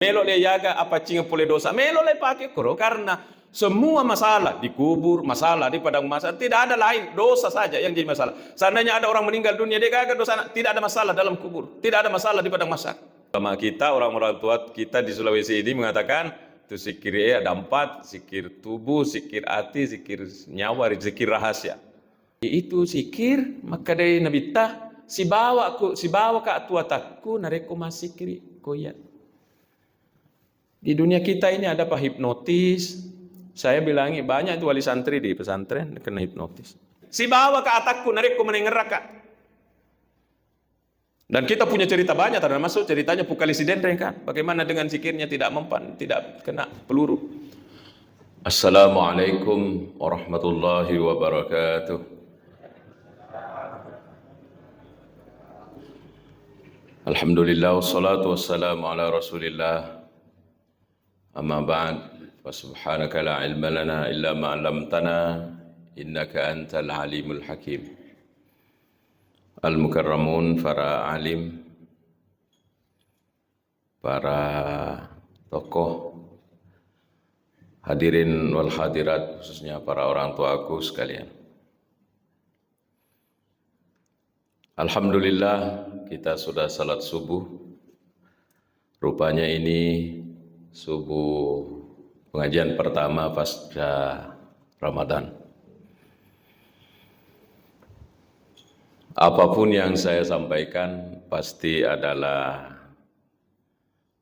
Melo le yaga apa cinga pole dosa. Melo le pakai koro karena semua masalah dikubur, masalah di padang mahsyar tidak ada lain, dosa saja yang jadi masalah. Seandainya ada orang meninggal dunia dia kagak dosa, tidak ada masalah dalam kubur, tidak ada masalah di padang mahsyar. Sama kita orang-orang tua kita di Sulawesi ini mengatakan itu zikir ada 4, zikir tubuh, zikir hati, zikir nyawa, zikir rahasia. Itu zikir maka dari Nabi tah si bawa ke tua takku nareko masikri koyat. Di dunia kita ini ada apa hipnotis. Saya bilangi banyak itu wali santri di pesantren kena hipnotis. Si bawa ke atakku nareko menengeraka. Dan kita punya cerita banyak, termasuk ceritanya Pukalisi Dendreng kan. Bagaimana dengan zikirnya tidak mempan, tidak kena peluru. Assalamualaikum warahmatullahi wabarakatuh. Alhamdulillah wassalatu wassalamu ala Rasulillah. Amma ba'd, wa subhanaka la ilma lana illa ma 'allamtana innaka antal alimul hakim. Al-mukarramun, para alim, para tokoh, hadirin wal hadirat, khususnya para orang tuaku sekalian. Alhamdulillah kita sudah salat subuh. Rupanya ini subuh pengajian pertama pasca Ramadan. Apapun yang saya sampaikan pasti adalah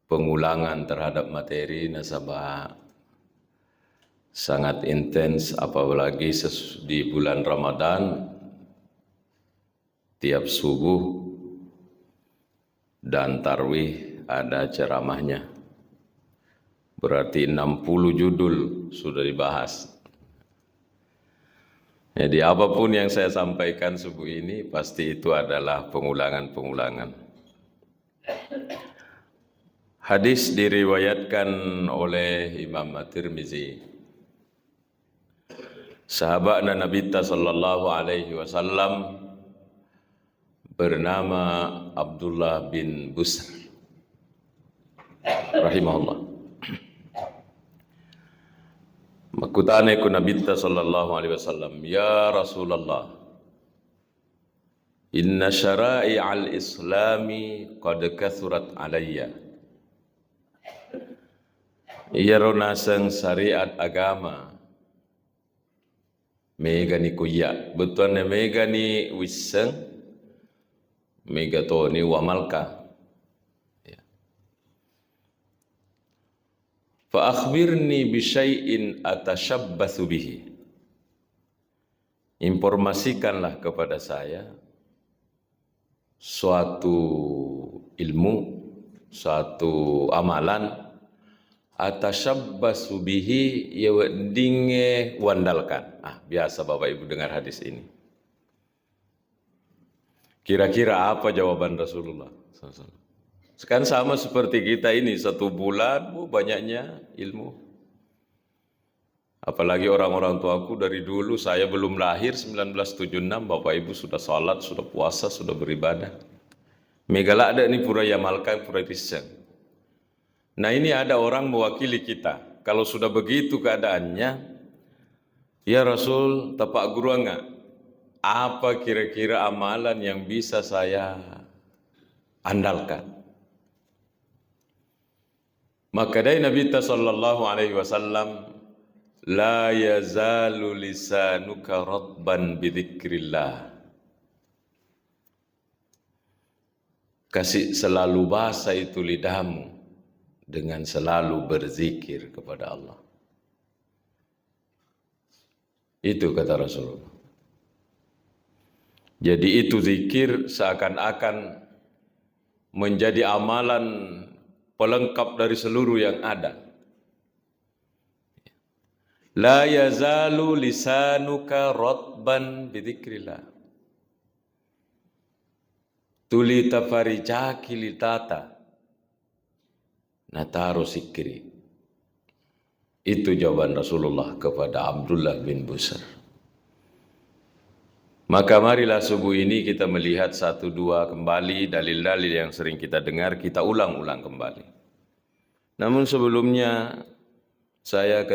pengulangan terhadap materi nasabah sangat intens, apalagi di bulan Ramadan tiap subuh dan tarwih ada ceramahnya. Berarti 60 judul sudah dibahas. Jadi apapun yang saya sampaikan subuh ini pasti itu adalah pengulangan-pengulangan. Hadis diriwayatkan oleh Imam At-Tirmizi. Sahabat Nabi sallallahu alaihi wasallam bernama Abdullah bin Busr rahimahullah. Makutane ku Nabi sallallahu alaihi wasallam, ya Rasulullah, inna syara'i'al islami qad kathurat alayya. Iya ronaseng syariat agama megani kuya, betulnya megani wiseng megatoni wamalka. Fa akhbirni bi syai'in atashabbatsu bihi. Informasikanlah kepada saya suatu ilmu, suatu amalan atashabbatsu bihi ya dinge wandalkan. Biasa Bapak Ibu dengar hadis ini. Kira-kira apa jawaban Rasulullah SAW? Sekarang sama seperti kita ini, 1 bulan banyaknya ilmu. Apalagi orang-orang tuaku dari dulu, saya belum lahir 1976, Bapak Ibu sudah salat, sudah puasa, sudah beribadah. Megala ada ini pura yamalkan, pura pisang. Nah ini ada orang mewakili kita. Kalau sudah begitu keadaannya, ya Rasul, tapak guru enggak? Apa kira-kira amalan yang bisa saya andalkan? Maka dari Nabi sallallahu alaihi wasallam, la yazalu lisanuka radban bidzikrillah. Kasih selalu basah itu lidahmu dengan selalu berzikir kepada Allah. Itu kata Rasulullah. Jadi itu zikir seakan-akan menjadi amalan pelengkap dari seluruh yang ada. La yazalu lisanuka radban bidzikrillah. Tuli tafarijaki litata nataru sikri. Itu jawaban Rasulullah kepada Abdullah bin Busr. Maka marilah subuh ini kita melihat 1-2 kembali dalil-dalil yang sering kita dengar, kita ulang-ulang kembali. Namun sebelumnya saya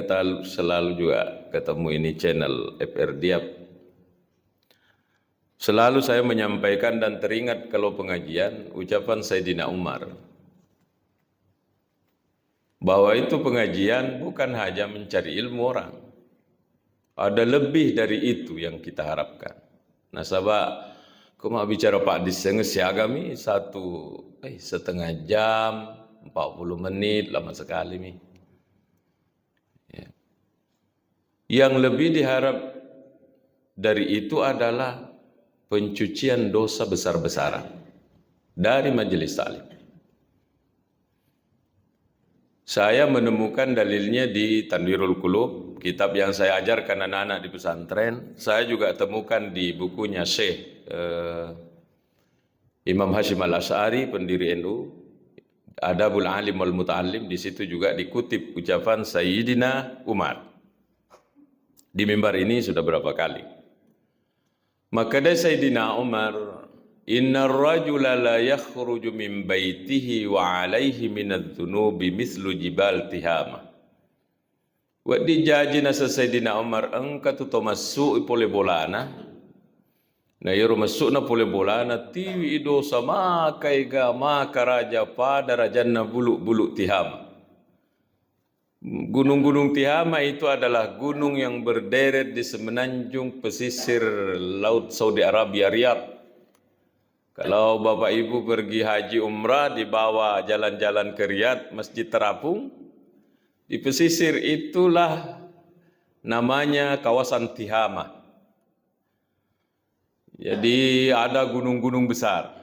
selalu juga ketemu ini channel FR Diab. Selalu saya menyampaikan dan teringat kalau pengajian ucapan Sayyidina Umar, bahwa itu pengajian bukan hanya mencari ilmu orang. Ada lebih dari itu yang kita harapkan. Nah, sahabat, aku mau bicara Pak Diseng siagami setengah jam, 40 menit, lama sekali nih. Ya. Yang lebih diharap dari itu adalah pencucian dosa besar-besaran dari majelis taklim. Saya menemukan dalilnya di Tanwirul Qulub, kitab yang saya ajarkan anak-anak di pesantren. Saya juga temukan di bukunya Syekh Imam Hashim Al-Asy'ari, pendiri NU, Adabul Alim wal Muta'allim. Di situ juga dikutip ucapan Sayyidina Umar. Di mimbar ini sudah berapa kali. Maka dari Sayyidina Umar, inna rajula la yakhruju min baitihi wa alaihi minadh-dhunubi mithlu jibal tihama. Wa dijajina Sayyidina Umar angka tu masuk pole bolana. Na yero masuk na pole bolana tiwi dosa makai ga maka raja pada rajanna bulu-bulu tihama. Gunung-gunung Tihama itu adalah gunung yang berderet di semenanjung pesisir Laut Saudi Arabia, Riyadh. Kalau Bapak Ibu pergi haji umrah di bawah jalan-jalan ke Riyadh, Masjid Terapung, di pesisir itulah namanya kawasan Tihama. Jadi ada gunung-gunung besar.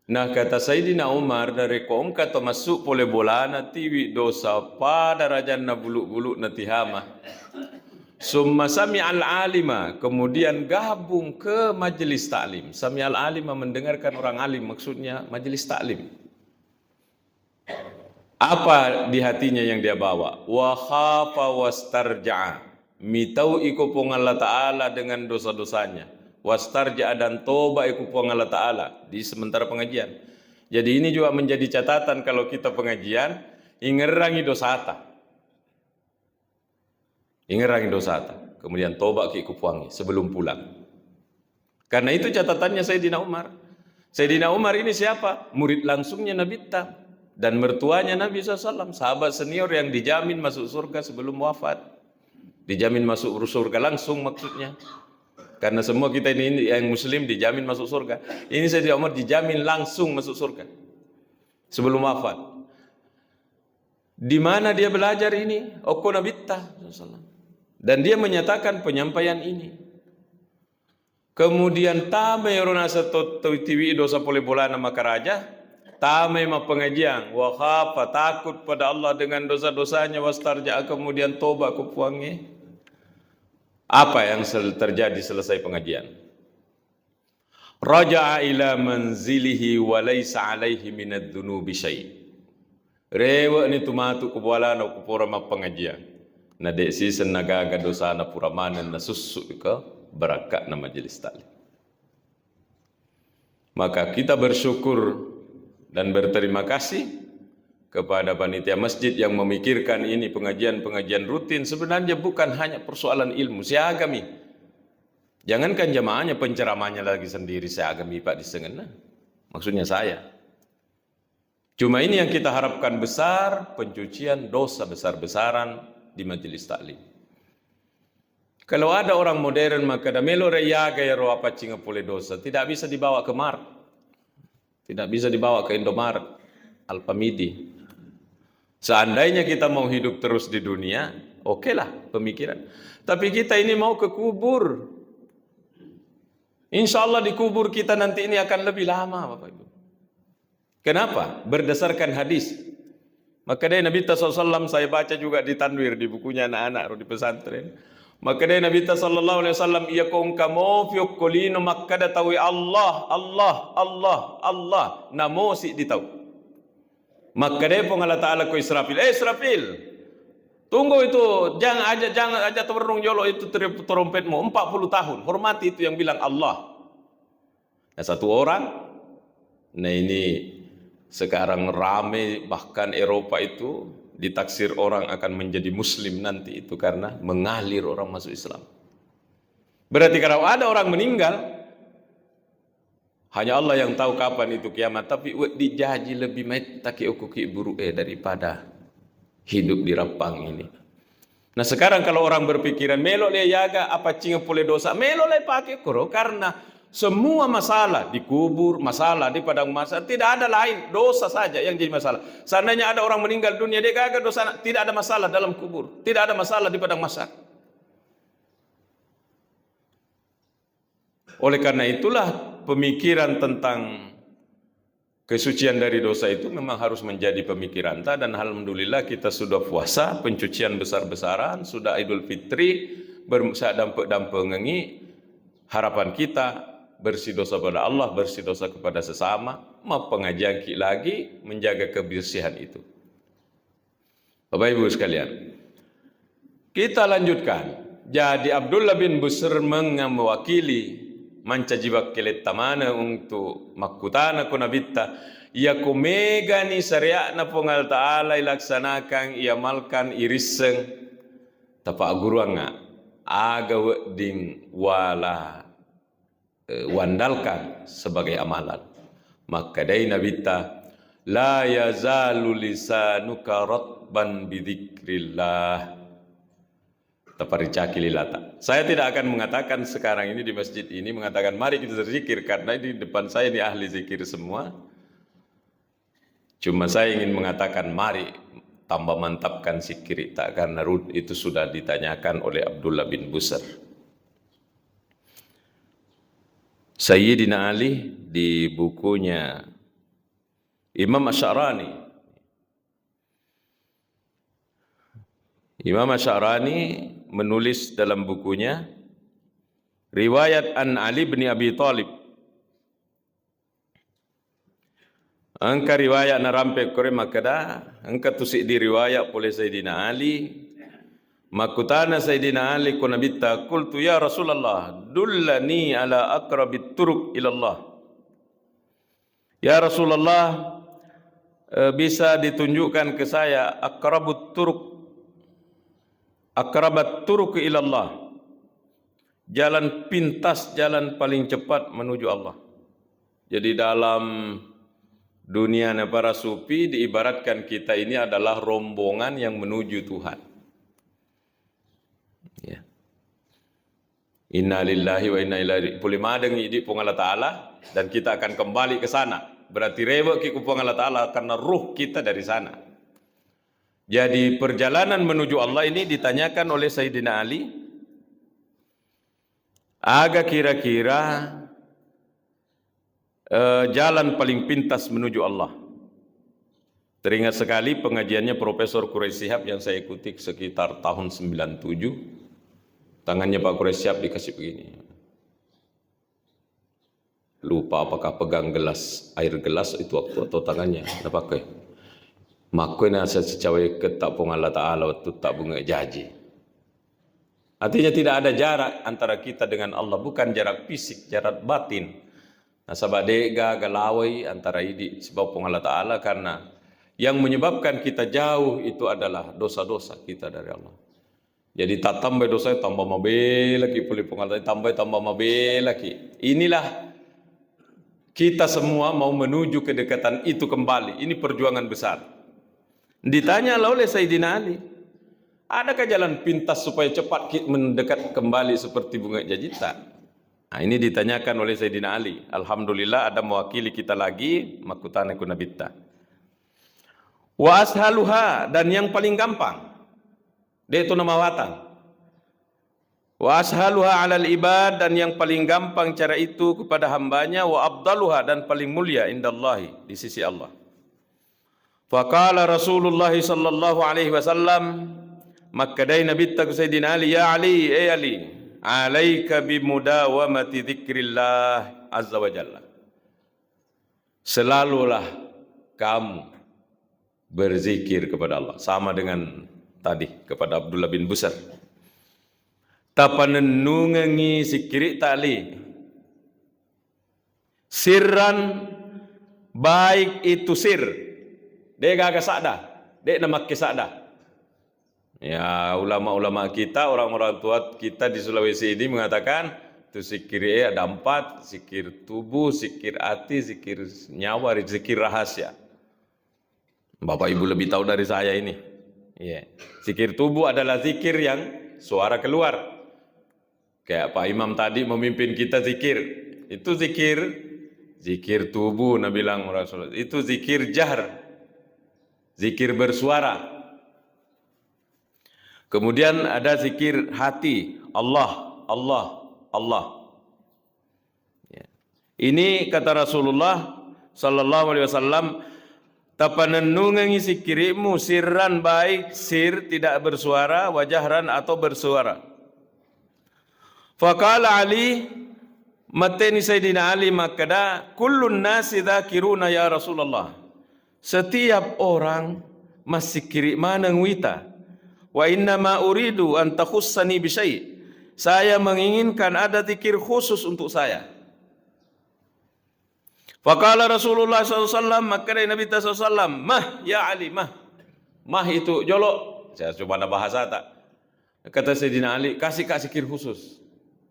Nah, kata Sayyidina Umar, dari kong kata masuk pole bolana tiwi dosa pada rajanna bulu-bulu na Tihama. Summa sami'al alima, kemudian gabung ke majelis taklim. Sami'al alima, mendengarkan orang alim, maksudnya majelis taklim. Apa di hatinya yang dia bawa? Wa khafa wastarja'a, mitau iku pong Allah Ta'ala dengan dosa-dosanya. Wastarja'a, dan toba iku pong Allah Ta'ala di sementara pengajian. Jadi ini juga menjadi catatan kalau kita pengajian, ingerangi dosata. Ingerangi dosata, kemudian toba ki kupuangi sebelum pulang. Karena itu catatannya Sayyidina Umar. Sayyidina Umar ini siapa? Murid langsungnya Nabi dan mertuanya Nabi SAW, sahabat senior yang dijamin masuk surga sebelum wafat. Dijamin masuk surga langsung maksudnya. Karena semua kita ini yang muslim dijamin masuk surga. Ini Sayyidina Umar dijamin langsung masuk surga sebelum wafat. Di mana dia belajar ini? Oko Nabi SAW. Dan dia menyatakan penyampaian ini. Kemudian tamai rona satu tiwi dosa pole bolana maka raja, tamai ma pengajian, wa khafa, takut pada Allah dengan dosa-dosanya, wastarja, kemudian toba kupuangi. Apa yang terjadi selesai pengajian? Raja'a ila manzilihi wa laysa alaihi minad dhunubi syai'. Rewa ni tumatu kubwala na kupura pengajian. Na desi senagaga dosa na puramanan na susu ke berakat na majelis taklim. Maka kita bersyukur dan berterima kasih kepada panitia masjid yang memikirkan ini pengajian-pengajian rutin. Sebenarnya bukan hanya persoalan ilmu, siagami. Jangankan jamaahnya, penceramahnya lagi sendiri siagami Pak Disengena. Maksudnya saya. Cuma ini yang kita harapkan besar, pencucian dosa besar-besaran di majelis taklim. Kalau ada orang modern maka damelo reya gaya roa pacinga pole dosa, tidak bisa dibawa ke Mart. Tidak bisa dibawa ke Indomaret, Alfamidi. Seandainya kita mau hidup terus di dunia, okelah pemikiran. Tapi kita ini mau ke kubur. Insya Allah di kubur kita nanti ini akan lebih lama, Bapak Ibu. Kenapa? Berdasarkan hadis. Maka dari Nabi SAW saya baca juga di Tanwir, di bukunya anak-anak di pesantren. Maka dari Nabi SAW, ia kong kamo fiok kolino makkada tawi Allah, Allah, Allah, Allah. Namo si ditahu. Maka dia pun Allah Ta'ala ke Israfil. Israfil, tunggu itu, jangan aja terberung jolo itu trompetmu 40 tahun. Hormati itu yang bilang Allah. Nah, satu orang, nah ini Sekarang rame, bahkan Eropa itu ditaksir orang akan menjadi muslim nanti itu karena mengalir orang masuk Islam. Berarti kalau ada orang meninggal, hanya Allah yang tahu kapan itu kiamat. Tapi dijaji lebih baik taki ukuki buruk daripada hidup di rapang ini. Nah sekarang kalau orang berpikiran melok le yaga apa cinga pule dosa, melok le pakai koro karena semua masalah dikubur, masalah di padang mahsyar, tidak ada lain, dosa saja yang jadi masalah. Seandainya ada orang meninggal dunia, dia kagak dosa, tidak ada masalah dalam kubur, tidak ada masalah di padang mahsyar. Oleh karena itulah pemikiran tentang kesucian dari dosa itu memang harus menjadi pemikiran kita, dan alhamdulillah kita sudah puasa, pencucian besar-besaran, sudah Idul Fitri, bersadampe-dampengengi, harapan kita bersih dosa pada Allah, bersih dosa kepada sesama, mau pengajian lagi menjaga kebersihan itu. Bapak Ibu sekalian, kita lanjutkan. Jadi Abdullah bin Busr mewakili mancajibak kelet tamana untuk makutana kunabitta ia kumegani syariat na pongal ta'ala ilaksanakan iamalkan iriseng tapa aguruanga aga weding wala wandalkan sebagai amalan. Maka dai nabita la yazalu lisanuka ratban bidzikrillah taparicaki lilata. Saya tidak akan mengatakan sekarang ini di masjid ini mengatakan mari kita berzikir karena di depan saya ini ahli zikir semua. Cuma saya ingin mengatakan mari tambah mantapkan zikir kita karena itu sudah ditanyakan oleh Abdullah bin Busr. Sayyidina Ali di bukunya Imam Asy'arani. Imam Asy'arani menulis dalam bukunya Riwayat an Ali bin Abi Thalib. Angka riwayat na rampe kore makada, angka tusik di riwayat oleh Sayyidina Ali. Makutana Sayyidina Ali kunabita qultu ya Rasulullah dullani ala aqrabit turuq ilallah. Ya Rasulullah, bisa ditunjukkan ke saya aqrabat turuq ilallah, jalan pintas, jalan paling cepat menuju Allah. Jadi dalam dunia para sufi diibaratkan kita ini adalah rombongan yang menuju Tuhan. Ya. Inna lillahi wa inna ilaihi pulimadeng idi pung Allah Ta'ala, dan kita akan kembali ke sana. Berarti rewek ki pung Allah Ta'ala karena ruh kita dari sana. Jadi perjalanan menuju Allah ini ditanyakan oleh Sayyidina Ali, aga kira-kira jalan paling pintas menuju Allah. Teringat sekali pengajiannya Profesor Quraish Shihab yang saya ikuti sekitar tahun 97. Tangannya Pak Quraish Shihab dikasih begini. Lupa apakah pegang gelas, air gelas itu waktu atau tangannya. Tidak pakai. Makanya saya secawe ketak pun Allah Ta'ala waktu tak bunga jaji. Artinya tidak ada jarak antara kita dengan Allah. Bukan jarak fisik, jarak batin. Nah sabadega galawai antara ini sebab pun Allah Ta'ala, karena yang menyebabkan kita jauh itu adalah dosa-dosa kita dari Allah. Jadi tak tambah dosa, tambah mabe lagi, pulih pengalatan tambah mabe lagi. Inilah kita semua mau menuju kedekatan itu kembali. Ini perjuangan besar. Ditanya oleh Sayyidina Ali, adakah jalan pintas supaya cepat mendekat kembali seperti bunga jajita? Nah, ini ditanyakan oleh Sayyidina Ali. Alhamdulillah ada mewakili kita lagi, makutana kunabita. Wa ashaluha, dan yang paling gampang. Dia itu nama watan. Wa ashaluha alal ibad, dan yang paling gampang cara itu kepada hambanya. Wa abdaluha, dan paling mulia indallahi, di sisi Allah. Faqala Rasulullah sallallahu alaihi wasallam, maka dai Nabi tak Sayyidina Ali, ya Ali, Ali, alaika bimudawamati dzikrillah azza wa jalla. Selalulah kamu berzikir kepada Allah, sama dengan tadi kepada Abdullah bin Busr. Tapanenungangi sikiri tali sirran baik itu sir. Dia gagah sada, dia nama kesada. Ya, ulama-ulama kita, orang-orang tua kita di Sulawesi ini mengatakan itu zikir ada 4, zikir tubuh, zikir hati, zikir nyawa, zikir rahasia. Bapak Ibu lebih tahu dari saya ini. Ya. Zikir tubuh adalah zikir yang suara keluar. Kayak Pak Imam tadi memimpin kita zikir. Itu zikir tubuh, Nabi bilang Rasulullah. Itu zikir jahr, zikir bersuara. Kemudian ada zikir hati, Allah, Allah, Allah. Ya. Ini kata Rasulullah sallallahu alaihi wasallam, tapanenungangi zikirimu sirran baik sir tidak bersuara, wajahran atau bersuara. Faqala Ali, mateni Sayyidina Ali makada, kullun nasi dzakiruna ya Rasulullah. Setiap orang masih kiri mana ngwita. Wa inna ma uridu an takhussani bi syai'. Saya menginginkan ada zikir khusus untuk saya. Faqala Rasulullah SAW, maka Nabi SAW, mah ya Ali, mah itu jolok. Saya coba nak bahasa tak. Kata Sayyidina Ali, kasih zikir khusus.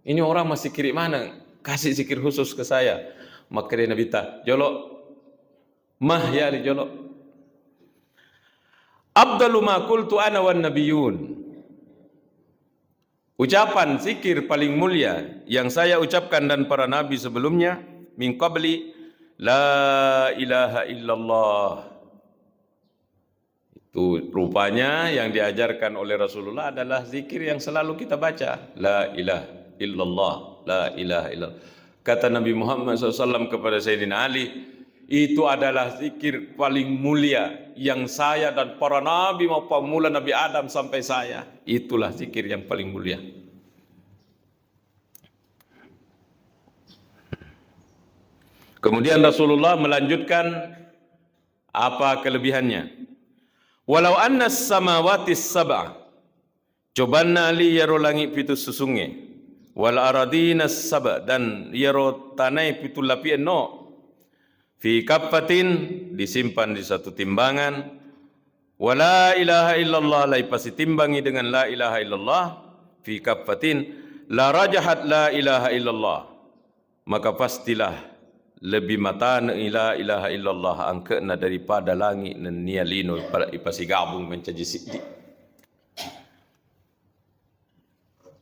Ini orang masih kiri mana? Kasih zikir khusus ke saya. Maka Nabi ta, jolok. Mah ya Ali, jolok. Abdalu ma qultu ana wan nabiyun. Ucapan zikir paling mulia yang saya ucapkan dan para nabi sebelumnya, min qabli la ilaha illallah. Itu rupanya yang diajarkan oleh Rasulullah adalah zikir yang selalu kita baca, la ilaha illallah, la ilaha illallah. Kata Nabi Muhammad SAW kepada Sayyidina Ali, itu adalah zikir paling mulia yang saya dan para nabi maupun mula Nabi Adam sampai saya. Itulah zikir yang paling mulia. Kemudian Rasulullah melanjutkan apa kelebihannya. Walau anna samawati sab'a, cobanna li yaro langit pitu susunge, wal aradina sab'a, dan yaro tanai pitu lapi eno, fi kaffatin, disimpan di satu timbangan, wala ilaha illallah, lai pasti timbangi dengan la ilaha illallah, fi kaffatin, la rajahat la ilaha illallah, maka pastilah lebih mata la ilaha illallah angkena daripada langit dan nialino ipasi gabung mencaji sidi.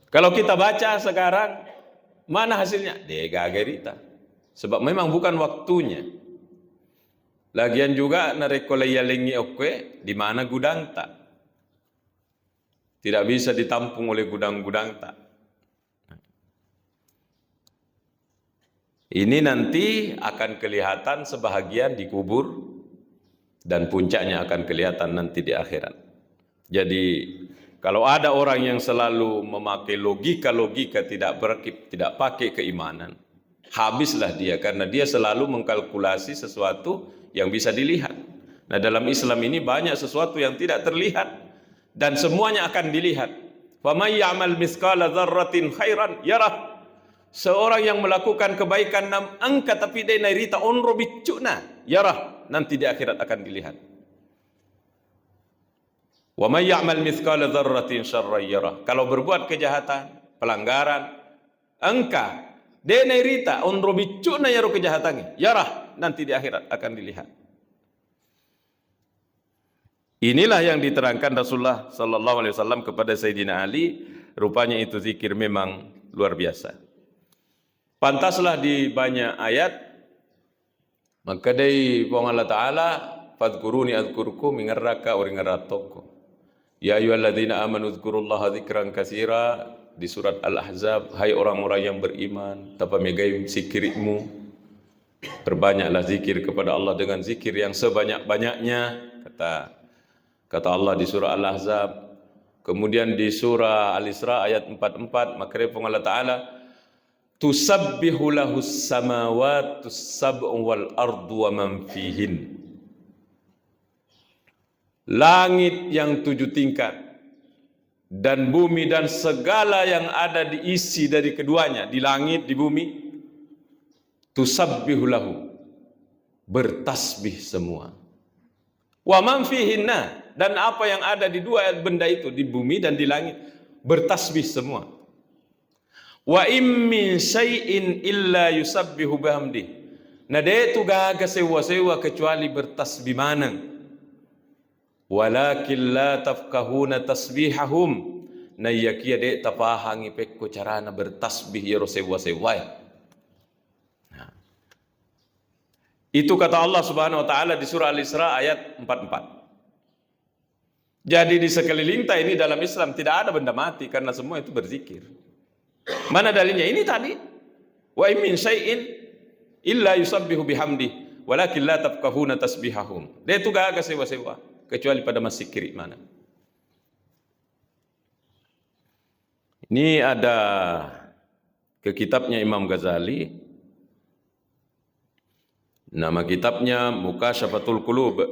Kalau kita baca sekarang, mana hasilnya? Degagerita. Sebab memang bukan waktunya. Lagian juga narekolaya lengi oke di mana gudang tak. Tidak bisa ditampung oleh gudang-gudang tak. Ini nanti akan kelihatan sebahagian di kubur dan puncaknya akan kelihatan nanti di akhirat. Jadi kalau ada orang yang selalu memakai logika tidak pakai keimanan, habislah dia karena dia selalu mengkalkulasi sesuatu yang bisa dilihat. Nah, dalam Islam ini banyak sesuatu yang tidak terlihat dan semuanya akan dilihat. Faman ya'mal mithqala dzarratin khairan yarah. Seorang yang melakukan kebaikan nam angka tapi dia nairita onro bicuna yarah, nanti di akhirat akan dilihat. Wa may ya'mal mithqala dzarratin syarran yarah. Kalau berbuat kejahatan, pelanggaran, angka dia nairita onro bicuna yaro kejahatannya yarah, nanti di akhirat akan dilihat. Inilah yang diterangkan Rasulullah sallallahu alaihi wasallam kepada Sayyidina Ali. Rupanya itu zikir memang luar biasa. Pantaslah di banyak ayat. Maka dari Allah Ta'ala, fadhkuruni adhkurkum ingarraka uringaratoko. Ya ayyuhalladzina amanu dzkurullaha dzikran katsira, di surat Al-Ahzab. Hai orang-orang yang beriman, tapamegai zikirmu, perbanyaklah zikir kepada Allah dengan zikir yang sebanyak-banyaknya, kata Allah di surah Al-Ahzab. Kemudian di surah Al-Isra ayat 44, maka Allah Ta'ala, tusabbihu lahus samawati sab'u wal ardu wa man fihin. Langit yang 7 tingkat dan bumi dan segala yang ada diisi dari keduanya, di langit, di bumi, tusabbihu lahu, bertasbih semua. Wa man fihinna, dan apa yang ada di dua benda itu, di bumi dan di langit, bertasbih semua. Wa im min syai'in illa yusabbihu bihamdi. Nah dia itu gaga sewa-sewa kecuali bertasbih manang. Walakin la tafkahuna tasbihahum. Nah iya kia dia tapahangi pekko carana bertasbih yaro sewa-sewa ya. Nah. Itu kata Allah Subhanahu wa taala di surah Al-Isra ayat 44. Jadi di sekeliling kita ini dalam Islam tidak ada benda mati karena semua itu berzikir. Mana dalilnya? Ini tadi. Wa in min syai'in illa yusabbihu bihamdi walakin la tafqahuna tasbihahum. Dia itu gak sewa-sewa kecuali pada masjid kiri mana. Ini ada ke kitabnya Imam Ghazali. Nama kitabnya Mukashafatul Qulub.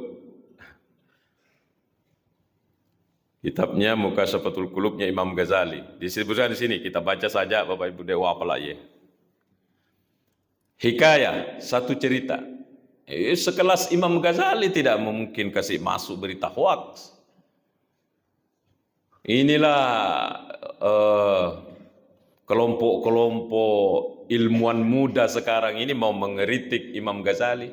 Kitabnya Mukashafatul Qulubnya Imam Ghazali. Disebutkan di sini, kita baca saja Bapak Ibu Dewa apalah ya. Hikayah, satu cerita. Sekelas Imam Ghazali tidak mungkin kasih masuk berita hoax. Inilah kelompok-kelompok ilmuwan muda sekarang ini mau mengeritik Imam Ghazali.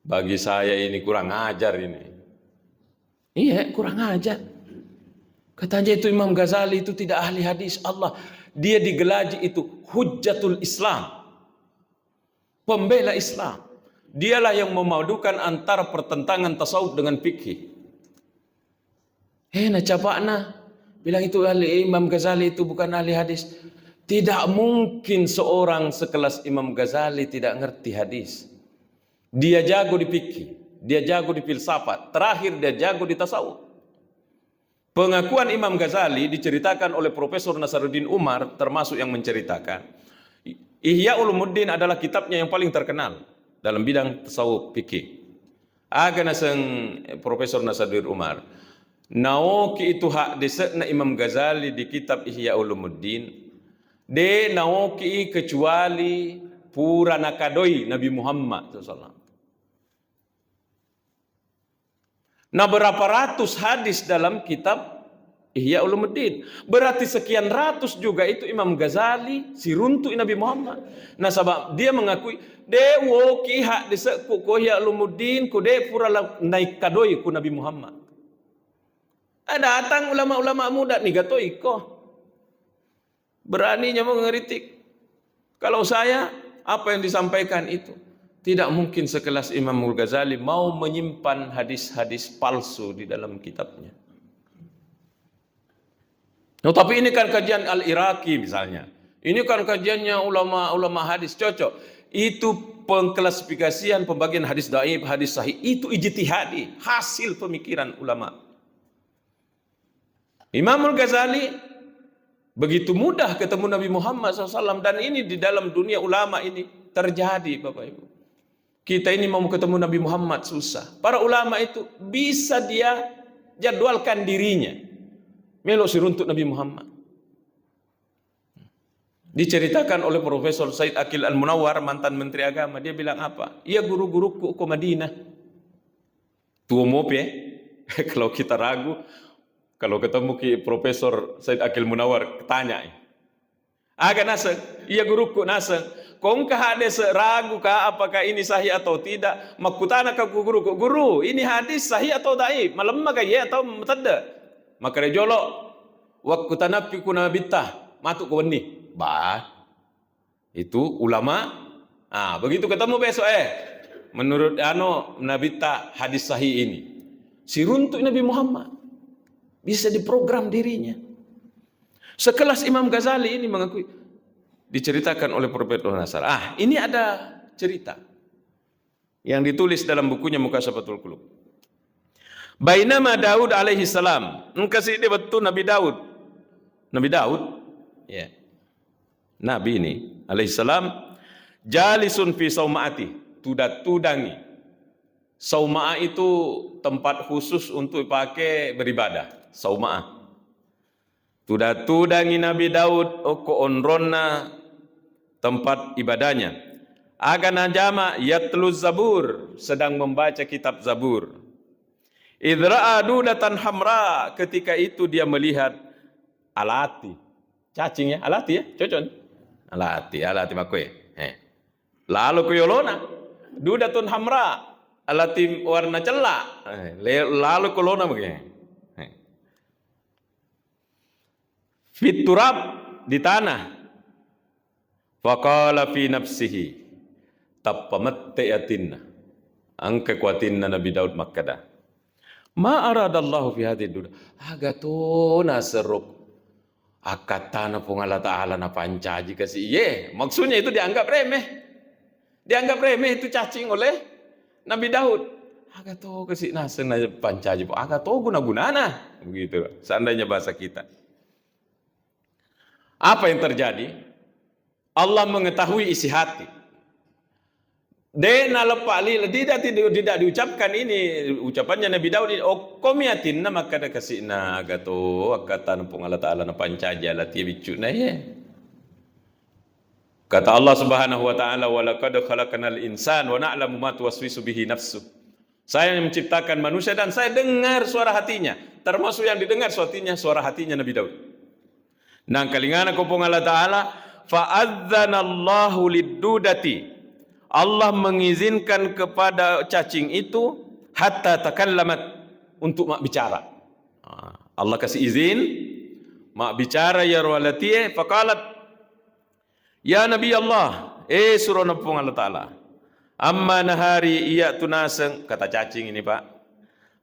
Bagi saya ini kurang ajar ini. Iya, kurang ajar. Katanya itu Imam Ghazali itu tidak ahli hadis Allah. Dia digelaji itu hujjatul Islam. Pembela Islam. Dialah yang memadukan antara pertentangan tasawuf dengan fikih. Nah capakna bilang itu ahli Imam Ghazali itu bukan ahli hadis. Tidak mungkin seorang sekelas Imam Ghazali tidak ngerti hadis. Dia jago di fikih, dia jago di filsafat, terakhir dia jago di tasawuf. Pengakuan Imam Ghazali diceritakan oleh Profesor Nasaruddin Umar, termasuk yang menceritakan. Ihya Ulumuddin adalah kitabnya yang paling terkenal dalam bidang tasawuf fikih. Aga naseng Profesor Nasaruddin Umar. Naoki itu hak desekna Imam Ghazali di kitab Ihya Ulumuddin. De naoki kecuali pura nakadoi Nabi Muhammad SAW. Nah berapa ratus hadis dalam kitab Ihya Ulumuddin. Berarti sekian ratus juga itu Imam Ghazali si runtuk Nabi Muhammad. Nah sebab dia mengakui de woki hak disekku ko Ihya Ulumuddin ku de pura naik kadoi ku Nabi Muhammad. Datang ulama-ulama muda nih gatoi ko. Beraninya mengeritik. Kalau saya apa yang disampaikan itu tidak mungkin sekelas Imam Ghazali mau menyimpan hadis-hadis palsu di dalam kitabnya. Nah, tapi ini kan kajian Al-Iraqi misalnya. Ini kan kajiannya ulama-ulama hadis cocok. Itu pengklasifikasian pembagian hadis dhaif, hadis sahih. Itu ijtihadi, hasil pemikiran ulama. Imam Ghazali begitu mudah ketemu Nabi Muhammad SAW. Dan ini di dalam dunia ulama ini terjadi Bapak Ibu. Kita ini mau ketemu Nabi Muhammad susah. Para ulama itu bisa dia jadwalkan dirinya melok siruntuk Nabi Muhammad. Diceritakan oleh Profesor Said Aqil Al-Munawwar, mantan Menteri Agama. Dia bilang apa? Iya guru-guruku ke Madinah. Tuh mope kalau kita ragu, kalau ketemu ki Profesor Said Aqil Munawwar, tanya. Agak naseng, iya guruku naseng. Kong kah ada ragu kah apakah ini sahih atau tidak? Makutana ke guru, ini hadis sahih atau dhaif? Malam maka ya atau tidak? Maka dia jolok waktu tanafi kuna bitah matuk ke benih. Bah, itu ulama. Begitu ketemu besok menurut nabita hadis sahih ini. Si runtuk Nabi Muhammad bisa diprogram dirinya. Sekelas Imam Ghazali ini mengakui. Diceritakan oleh Profesor Nasar. Ini ada cerita yang ditulis dalam bukunya Mukashafatul Qulub. Bainama Daud alaihi salam. Kasih dia betul Nabi Daud. Nabi Daud, ya. Nabi ini alaihi salam jalisun fi saumaati, tudangi. Sauma'ah itu tempat khusus untuk dipakai beribadah. Sauma'ah. Tudangi Nabi Daud oko onronna tempat ibadahnya. Agana jama yatluz zabur, sedang membaca kitab Zabur. Idra'a dudatan hamra, ketika itu dia melihat alati. Cacing ya, alati ya, cocok. Alati makwe. Lalu kuyolona, dudatun hamra, alati warna celak. Lalu kolona begini. Fit turab, di tanah. Faqala fi nafsihi tappamatta'atinna, angka kuatinna Nabi Daud makkada. Ma aradallahu fi hadhihi dunya agatona seruk akatana pung Allah Ta'ala na pancaji kasih maksudnya itu dianggap remeh itu cacing oleh Nabi Daud. Agato kasih nasen na pancaji po agato guna-gunana begitu seandainya bahasa kita. Apa yang terjadi? Allah mengetahui isi hati. Dena lepali tidak diucapkan ini ucapannya Nabi Daud ini komiatin nama kada kasihna gato akatan pung Allah Ta'ala na pancaja lati bicuna ya. Kata Allah Subhanahu wa taala, wa laqad khalaqnal insan wa na'lamu ma tuwaswisu bihi nafsu. Saya yang menciptakan manusia dan saya dengar suara hatinya, termasuk yang didengar suara hatinya Nabi Daud. Nang kalingana ko pung Allah Ta'ala fa'adzanallahu liddudati, Allah mengizinkan kepada cacing itu hatta takallamat, untuk mak bicara. Allah kasih izin mak bicara ya rawalati faqalat ya Nabi Allah surah napung Allah Ta'ala amma nahari iya tunaseng, kata cacing ini Pak,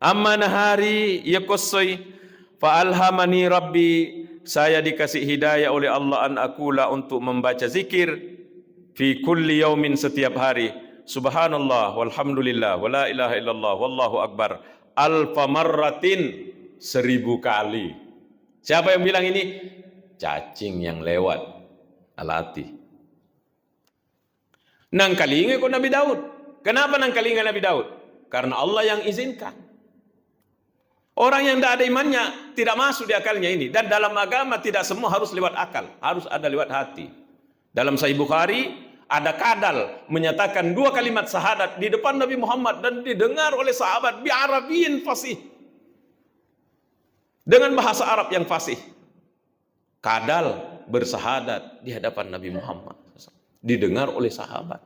amma nahari iya kosoi fa alhamani rabbi, saya dikasih hidayah oleh Allah an akula, untuk membaca zikir fi kulli yaumin, setiap hari, subhanallah walhamdulillah wala ilaha illallah wallahu akbar alfa marratin, 1000 kali. Siapa yang bilang ini? Cacing yang lewat alati. Nang kalinga ko Nabi Daud. Kenapa nang kalinga Nabi Daud? Karena Allah yang izinkan. Orang yang tidak ada imannya tidak masuk di akalnya ini. Dan dalam agama tidak semua harus lewat akal, harus ada lewat hati. Dalam Sahih Bukhari ada kadal menyatakan 2 kalimat syahadat di depan Nabi Muhammad dan didengar oleh sahabat bi Arabiyyin fasih, dengan bahasa Arab yang fasih. Kadal bersahadat di hadapan Nabi Muhammad, didengar oleh sahabat.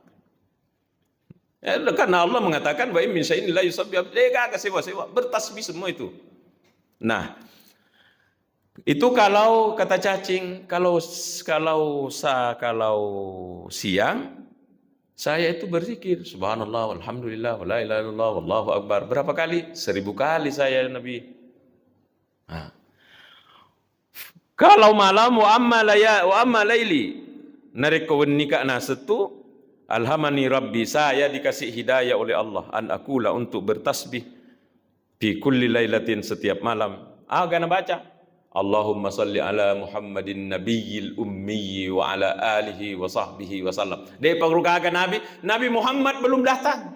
Karena Allah mengatakan wa min syai'in la yusabbihu sewa bertasbih semua itu. Nah, itu kalau kata cacing, kalau siang saya itu berzikir subhanallah walhamdulillah wala ilaha illallah wallahu akbar. Berapa kali? 1000 kali saya Nabi. Nah. Kalau malam wa amma laili nareko wenika nasetu alhamani rabbi, saya dikasih hidayah oleh Allah an akula, untuk bertasbih fi kulli lailatin, setiap malam. Gana baca Allahumma salli ala Muhammadin nabiyil ummi wa ala alihi wa sahbihi wa sallam. Dia pengrukakan Nabi Muhammad belum datang.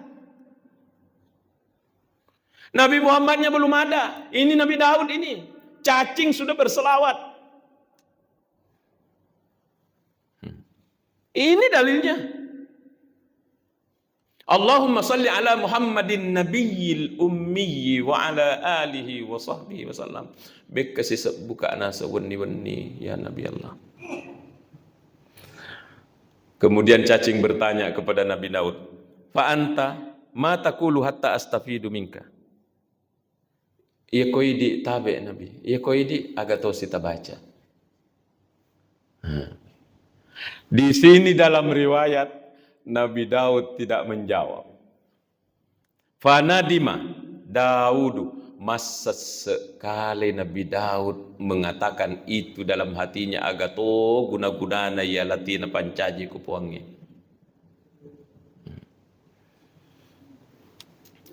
Nabi Muhammadnya belum ada. Ini Nabi Daud ini. Cacing sudah berselawat. Ini dalilnya. Allahumma salli ala Muhammadin nabiyil ummi wa ala alihi wa sahbihi wa sallam. Bek kasih buka nasa wenni-wenni ya Nabi Allah. Kemudian cacing bertanya kepada Nabi Daud, fa anta ma taqulu hatta astafidu minka. Ia koidi tabe Nabi. Ia koidi agato sita baca. Di sini dalam riwayat Nabi Daud tidak menjawab. Fanadima Daudu, masa sekali Nabi Daud mengatakan itu dalam hatinya, agato guna-gunana ya latina pancaji kupuangi.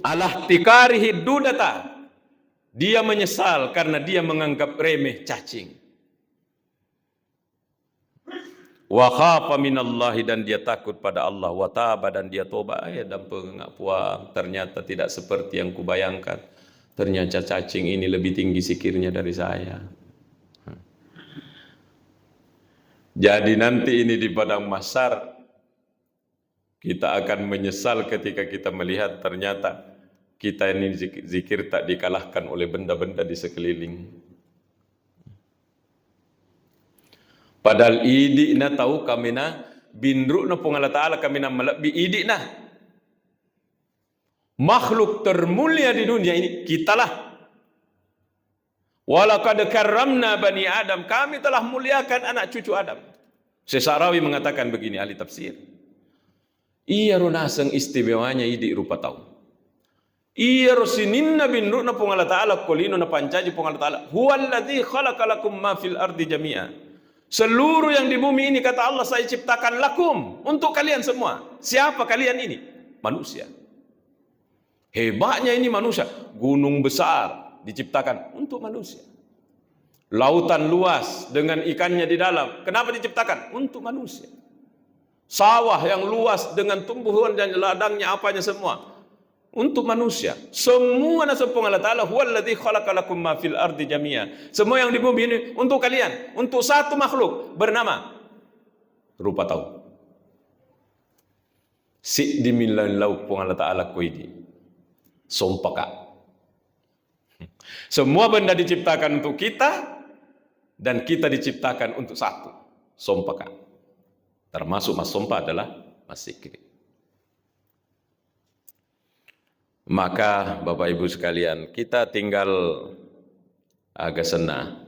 Alahtikarihi dudata, dia menyesal karena dia menganggap remeh cacing. Wa khafa minallahi, dan dia takut pada Allah. Wa taba, dan dia tobat. Dan pengakuan ternyata tidak seperti yang kubayangkan. Ternyata cacing ini lebih tinggi zikirnya dari saya. Jadi nanti ini di padang mahsyar Kita akan menyesal ketika kita melihat ternyata kita ini zikir tak dikalahkan oleh benda-benda di sekeliling. Padahal idi na tahu kami na bindru na pong Allah Ta'ala kami na malabi idi na. Makhluk termulia di dunia ini kitalah. Walaqad karramna bani Adam, kami telah muliakan anak cucu Adam. Sesarawi mengatakan begini, ahli tafsir. Iya runaseng istimewanya idi rupa tahu. Iya rosininna bindru na pong Allah Ta'ala kolino na pancaji pong Allah Ta'ala. Huwallazi khalaqalakum ma fil ardi jami'a. Seluruh yang di bumi ini kata Allah saya ciptakan lakum untuk kalian semua. Siapa kalian ini? Manusia. Hebatnya ini manusia. Gunung besar diciptakan untuk manusia. Lautan luas dengan ikannya di dalam. Kenapa diciptakan? Untuk manusia. Sawah yang luas dengan tumbuhan dan ladangnya apanya semua untuk manusia. Semua nasabung Allah Ta'ala huwallazi khalaqalakum ma fil ardi jami'a. Semua yang di bumi ini untuk kalian, untuk satu makhluk bernama rupa tahu. Si dimilan lau pung Allah Ta'ala kuidi. Sompaka. Semua benda diciptakan untuk kita dan kita diciptakan untuk satu. Sompaka. Termasuk mas sompa adalah mas zikir. Maka Bapak Ibu sekalian, kita tinggal agak senang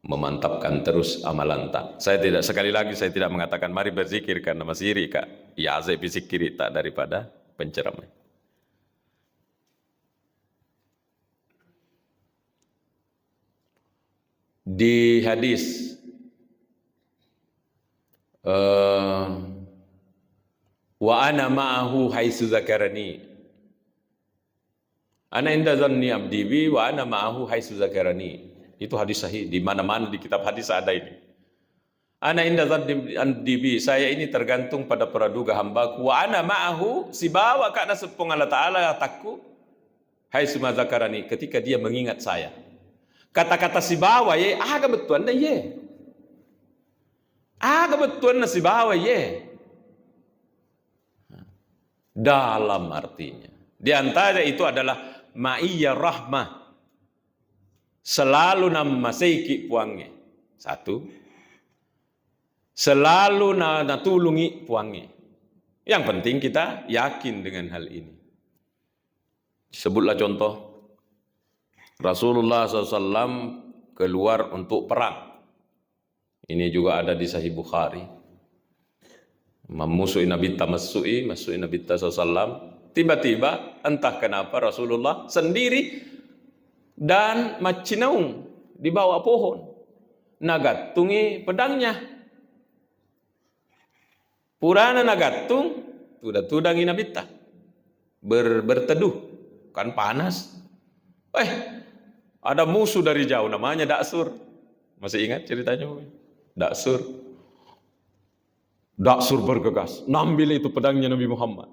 memantapkan terus amalan tak. Sekali lagi saya tidak mengatakan mari berzikir karena masih iri kak. Ya saya berzikir tak daripada penceramah. Di hadis wa ana ma'ahu haitsu zakarani. Ana inda dhanni abdi bi wa ana ma'ahu haitsu zakarani. Itu hadis sahih, di mana-mana di kitab hadis ada ini. Ana inda dhanni abdi bi, saya ini tergantung pada praduga hambaku. Wa ana ma'ahu, si bawa kana sepung Allah Ta'ala takku haitsu zakarani, ketika dia mengingat saya. Kata-kata si bawa ye aga betul anda ye. Aga betul nasi bawa ye. Dalam artinya. Di antara itu adalah ma'iyya rahmah. Selalu nama seiki puangnya. Satu. Selalu natulungi puangnya. Yang penting kita yakin dengan hal ini. Sebutlah contoh. Rasulullah SAW keluar untuk perang. Ini juga ada di Sahih Bukhari. Memusuhi Nabi Tamassu'i, masuki Nabi SAW. Tiba-tiba entah kenapa Rasulullah sendiri dan macinaung di bawah pohon. Nagatungi pedangnya. Purana nagatung, tudangi Nabi Ta. Berteduh, kan panas. Ada musuh dari jauh namanya Daksur. Masih ingat ceritanya? Daksur bergegas, nambil itu pedangnya Nabi Muhammad.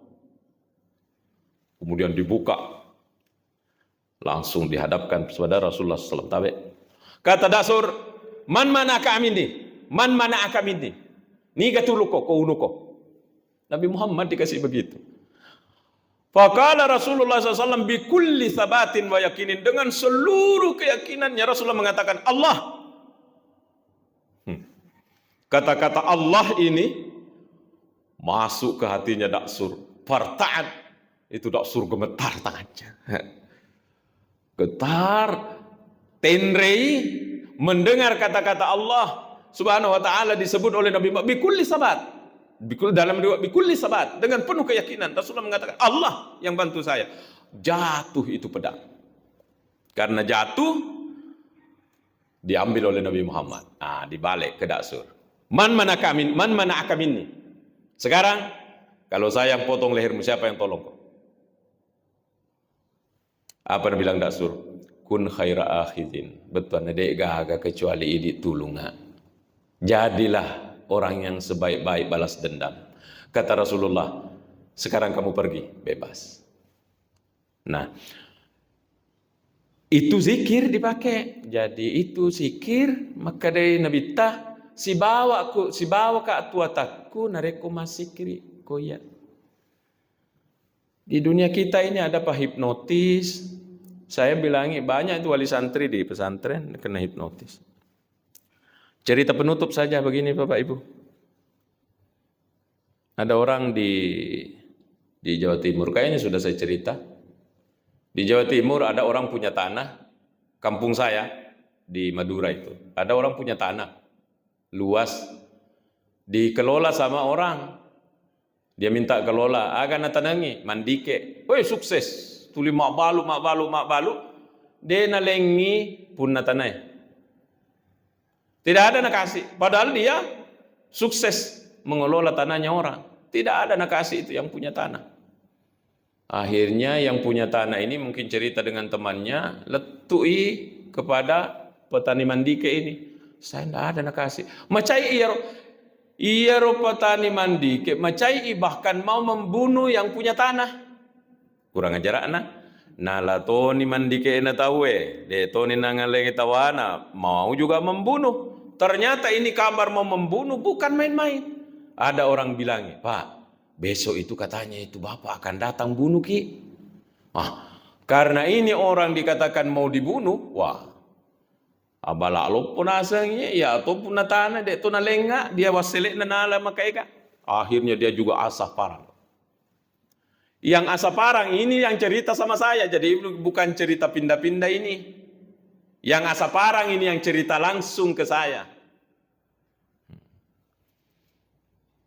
Kemudian dibuka, langsung dihadapkan kepada Rasulullah SAW. Kata Daksur, man mana aka minni, niga tuluko ko unuko. Nabi Muhammad dikasih begitu. Faqala Rasulullah SAW bikulli sabatin wa yakinin, dengan seluruh keyakinannya Rasulullah mengatakan Allah. Kata-kata Allah ini masuk ke hatinya Daksur. Farta'at, itu Daksur gemetar tangannya. Getar, tenrei, mendengar kata-kata Allah Subhanahu wa ta'ala disebut oleh Nabi Muhammad bikulli sabat. Dalam riwayat bikulli sabat, dengan penuh keyakinan Rasulullah mengatakan Allah yang bantu saya. Jatuh itu pedang. Karena jatuh diambil oleh Nabi Muhammad. Dibalik ke Daksur. Man mana aka minni. Sekarang kalau saya yang potong lehermu, siapa yang tolong kau? Apa yang bilang Daksur? Kun khaira akhidin. Betul dek gaga kecuali ini tulunga. Jadilah orang yang sebaik-baik balas dendam. Kata Rasulullah, sekarang kamu pergi, bebas. Nah, itu zikir dipakai. Jadi itu zikir, maka dari Nabi Ta si bawa ka tua takku nareko masikri koya. Di dunia kita ini ada hipnotis. Saya bilangi banyak itu wali santri di pesantren kena hipnotis. Cerita penutup saja begini Bapak Ibu. Ada orang di Jawa Timur, kayaknya sudah saya cerita. Di Jawa Timur ada orang punya tanah, kampung saya di Madura itu. Ada orang punya tanah luas, dikelola sama orang. Dia minta kelola, agan natanangi, mandike. Woi sukses, tuli mak balu. Dia nalengi pun natanai. Tidak ada nak kasih, padahal dia sukses mengelola tanahnya orang. Tidak ada nak kasih itu yang punya tanah. Akhirnya yang punya tanah ini mungkin cerita dengan temannya, letui kepada petani mandike ini. Saya tidak ada nak kasih. Macai iya petani mandike, macai bahkan mau membunuh yang punya tanah. Kurang ajar anak. Nala toni mandike na tawe, de toni nangaleng tawana, mau juga membunuh. Ternyata ini kabar mau membunuh bukan main-main. Ada orang bilang, Pak, besok itu katanya itu Bapak akan datang bunuh Ki. Karena ini orang dikatakan mau dibunuh, wah. Abala lo pun asangnya, ya ataupun natana dek tu nalenga dia waselik nanala makaika. Akhirnya dia juga asah parang. Yang asah parang ini yang cerita sama saya, jadi bukan cerita pindah-pindah ini. Yang asah parang ini yang cerita langsung ke saya.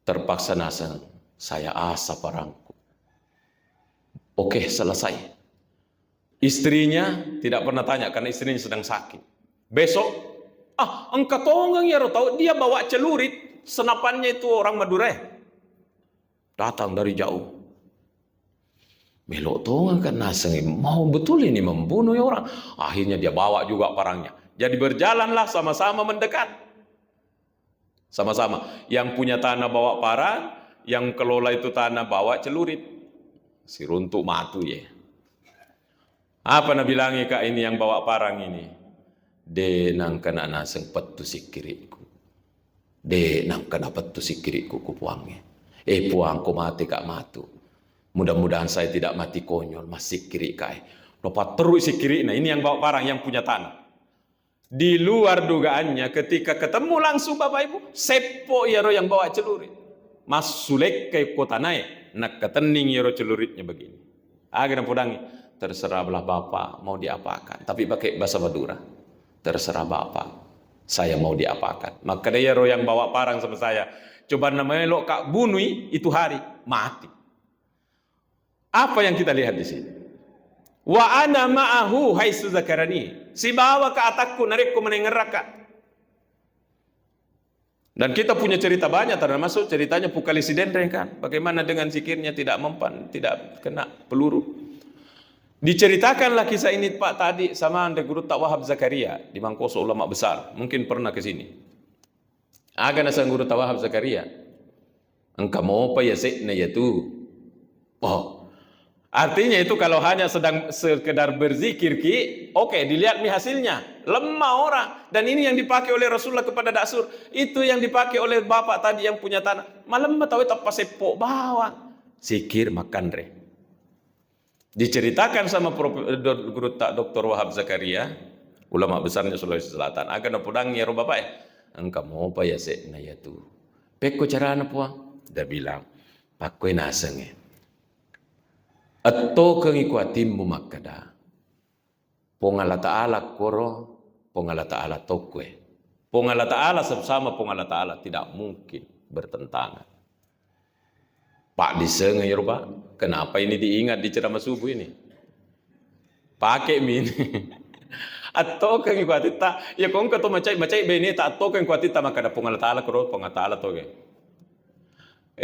Terpaksa nasa saya asah parangku. Oke, selesai. Istrinya tidak pernah tanya karena istrinya sedang sakit. Besok, engkau tonggang ya tahu dia bawa celurit, senapannya itu orang Madura. Datang dari jauh. Melok tonggang kan naseng, mau betul ini membunuh ya orang. Akhirnya dia bawa juga parangnya. Jadi berjalanlah sama-sama mendekat. Sama-sama. Yang punya tanah bawa parang, yang kelola itu tanah bawa celurit. Si runtuk matu ya. Apa nak bilangi kak ini yang bawa parang ini? De nang kena naseng petu sikiriku. De nang kena petu sikiriku ku puangnya. Puangku mati kak matu. Mudah-mudahan saya tidak mati konyol, masih kiri kai. Lopat terus sikiri. Nah ini yang bawa parang yang punya tanah. Di luar dugaannya ketika ketemu langsung Bapak Ibu, sepo yaro yang bawa celurit. Mas sulek ke kota naik, nak ketening yaro celuritnya begini. Agar pudangi, terserahlah Bapak mau diapakan. Tapi pakai bahasa Madura. Terserah Bapak, saya mau diapakan. Maka dia yang bawa parang sama saya, coba namanya lo kak bunui itu hari mati. Apa yang kita lihat di sini? Wa ana ma'ahu haitsu zakarani. Si bawa ke atakku narikku menengeraka. Dan kita punya cerita banyak, termasuk ceritanya Pukalisi Dendreng kan. Bagaimana dengan zikirnya tidak mempan, tidak kena peluru. Diceritakanlah kisah ini Pak tadi sama Anda Guru Tak Wahab Zakaria di Mangkoso ulama besar. Mungkin pernah ke sini. Aga nasa Guru Tak Wahab Zakaria. Engkau mau apa ya sekna ya tu. Artinya itu kalau hanya sedang sekedar berzikir oke, dilihat nih hasilnya. Lemah orang. Dan ini yang dipakai oleh Rasulullah kepada Daksur. Itu yang dipakai oleh Bapak tadi yang punya tanah. Malam tahu tak pasepok bawang. Zikir makan re. Diceritakan sama Guru Tak Dr. Wahab Zakaria, ulama besarnya Sulawesi Selatan, akan pudang ya Bapak engkau mau apa ya sekna ya tu. Peko cara apa puang? Dia bilang, pakoi nasenge. Atau kengikuatimmu makada. Pongala ta'ala koro, pongala ta'ala tokwe. Pongala ta'ala sama pongala ta'ala tidak mungkin bertentangan. Pak disenge ya Pak, kenapa ini diingat di ceramah subuh ini? Pakai ini. Atau kan kuatita, ya kong kato macai bene tak atau kan kuatita maka ada pongala ta'ala koro pongala ta'ala toge.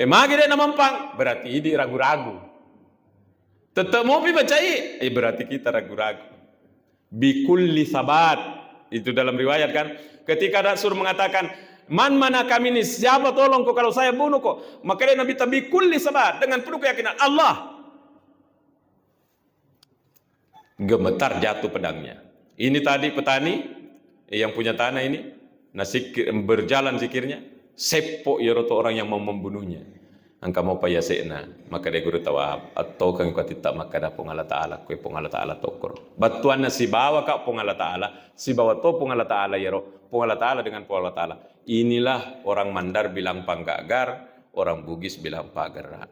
Magi deh namampang, berarti ini ragu-ragu. Tetap mau macai, berarti kita ragu-ragu. Bikulli sabat, itu dalam riwayat kan, ketika Rasul mengatakan man mana kami ini, siapa tolong kok kalau saya bunuh kok. Maka dia Nabi tabi kulli sabat, dengan penuh keyakinan Allah. Gemetar jatuh pedangnya. Ini tadi petani yang punya tanah ini berjalan zikirnya, seppo ya roto orang yang mau membunuhnya. Angka mau paya sekna, maka dia guru tawab atau kang katita maka da pong Allah Taala kue pong Allah Taala tokor. Batuan si bawa kak pong Allah Taala, si bawa to pong Allah Taala ya ro, pong Allah Taala dengan pong Allah Taala. Inilah orang Mandar bilang panggagar, orang Bugis bilang pagar.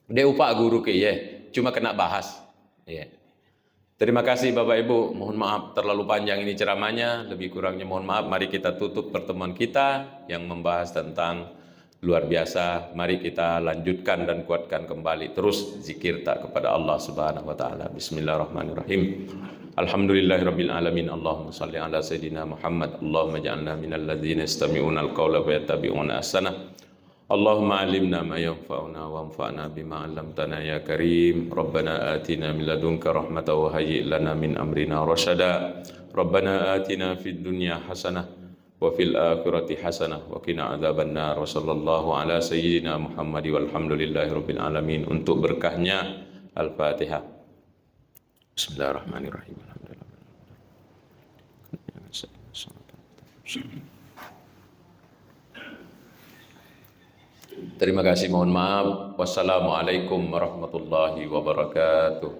Dia upak guru ke ya, cuma kena bahas. Ya. Terima kasih Bapak Ibu, mohon maaf terlalu panjang ini ceramahnya, lebih kurangnya mohon maaf. Mari kita tutup pertemuan kita yang membahas tentang luar biasa. Mari kita lanjutkan dan kuatkan kembali terus zikir tak kepada Allah Subhanahu wa taala. Bismillahirrahmanirrahim. Alhamdulillahirabbil alamin. Allahumma shalli ala sayidina Muhammad. Allahumma ij'alna minal ladzina yastami'una al-qaula wa yattabi'una ahsana. Allahumma alimna ma yanfa'una wanfa'na bima 'allamtana ya karim. Rabbana atina min ladunka rahmatan wa hayyi' lana min amrina rasyada. Rabbana atina fid dunya hasanah wa fil akhirati hasanah wa qina adzabannar. Wa sallallahu ala sayyidina Muhammad walhamdulillahi rabbil alamin. Untuk berkahnya Al-Fatihah. Bismillahirrahmanirrahim. Terima kasih, mohon maaf. Wassalamualaikum warahmatullahi wabarakatuh.